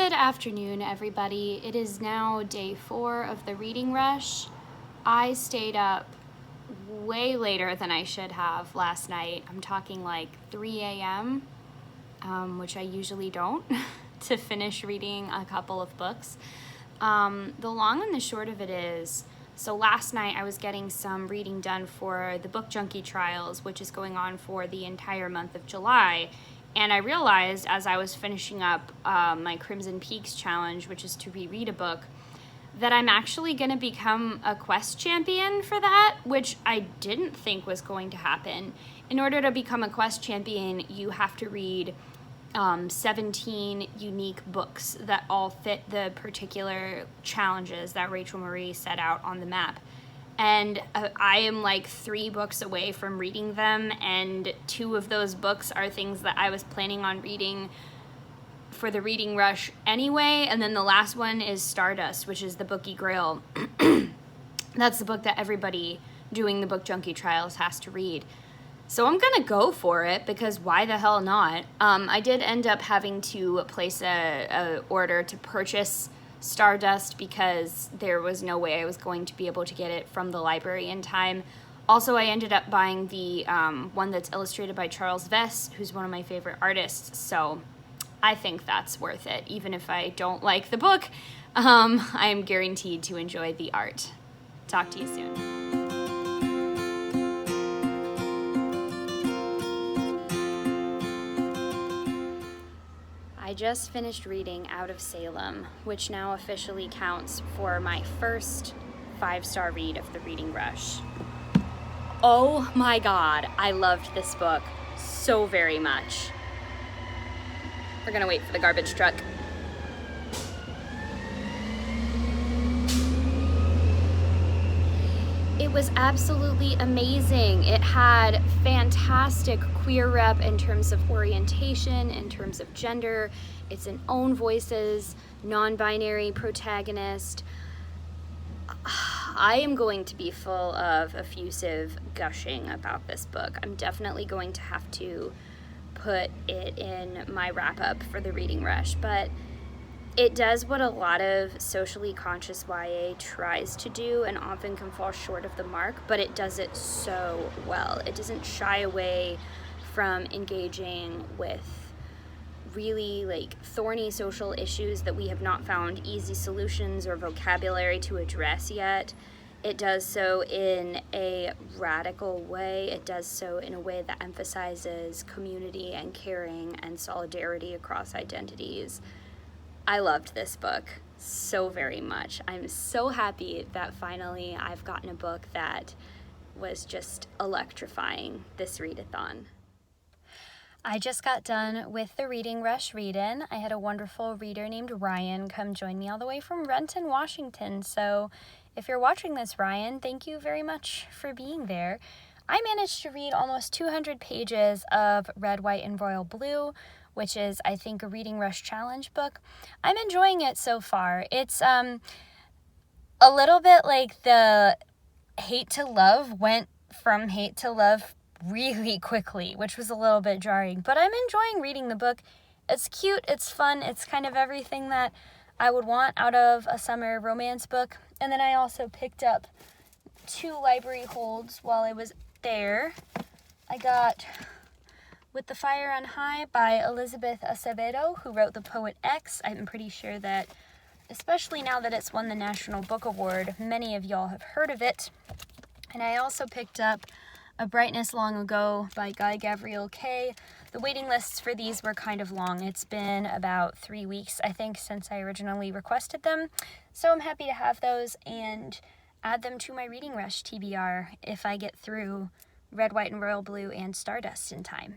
Good afternoon, everybody. It is now day 4 of the reading rush. I stayed up way later than I should have last night. I'm talking like 3 a.m., which I usually don't, to finish reading a couple of books. The long and the short of it is, so last night I was getting some reading done for the Bookie Trials, which is going on for the entire month of July. And I realized as I was finishing up my Crimson Peaks challenge, which is to reread a book, that I'm actually going to become a quest champion for that, which I didn't think was going to happen. In order to become a quest champion, you have to read 17 unique books that all fit the particular challenges that Rachel Marie set out on the map. And I am like 3 books away from reading them, and 2 of those books are things that I was planning on reading for the reading rush anyway, and then the last one is Stardust, which is the Bookie Grail. That's the book that everybody doing the Bookie Trials has to read. So I'm gonna go for it, because why the hell not? I did end up having to place a order to purchase Stardust because there was no way I was going to be able to get it from the library in time. Also, I ended up buying the one that's illustrated by Charles Vess, who's one of my favorite artists, so I think that's worth it. Even if I don't like the book, I'm guaranteed to enjoy the art. Talk to you soon. I just finished reading Out of Salem, which now officially counts for my first 5-star read of the reading rush. Oh my god, I loved this book so very much. We're gonna wait for the garbage truck. It was absolutely amazing. It had fantastic queer rep in terms of orientation, in terms of gender. It's an own voices, non-binary protagonist. I am going to be full of effusive gushing about this book. I'm definitely going to have to put it in my wrap-up for the reading rush, but it does what a lot of socially conscious YA tries to do and often can fall short of the mark, but it does it so well. It doesn't shy away from engaging with really thorny social issues that we have not found easy solutions or vocabulary to address yet. It does so in a radical way. It does so in a way that emphasizes community and caring and solidarity across identities. I loved this book so very much. I'm so happy that finally I've gotten a book that was just electrifying this readathon. I just got done with the Reading Rush read-in. I had a wonderful reader named Ryan come join me all the way from Renton, Washington. So if you're watching this, Ryan, thank you very much for being there. I managed to read almost 200 pages of Red, White, and Royal Blue, which is, I think, a Reading Rush Challenge book. I'm enjoying it so far. It's a little bit like the hate to love went from hate to love really quickly, which was a little bit jarring. But I'm enjoying reading the book. It's cute, it's fun, it's kind of everything that I would want out of a summer romance book. And then I also picked up 2 library holds while I was there. I got With the Fire on High by Elizabeth Acevedo, who wrote The Poet X. I'm pretty sure that, especially now that it's won the National Book Award, many of y'all have heard of it. And I also picked up A Brightness Long Ago by Guy Gavriel Kay. The waiting lists for these were kind of long. It's been about 3 weeks, I think, since I originally requested them. So I'm happy to have those and add them to my reading rush TBR if I get through Red, White, and Royal Blue and Stardust in time.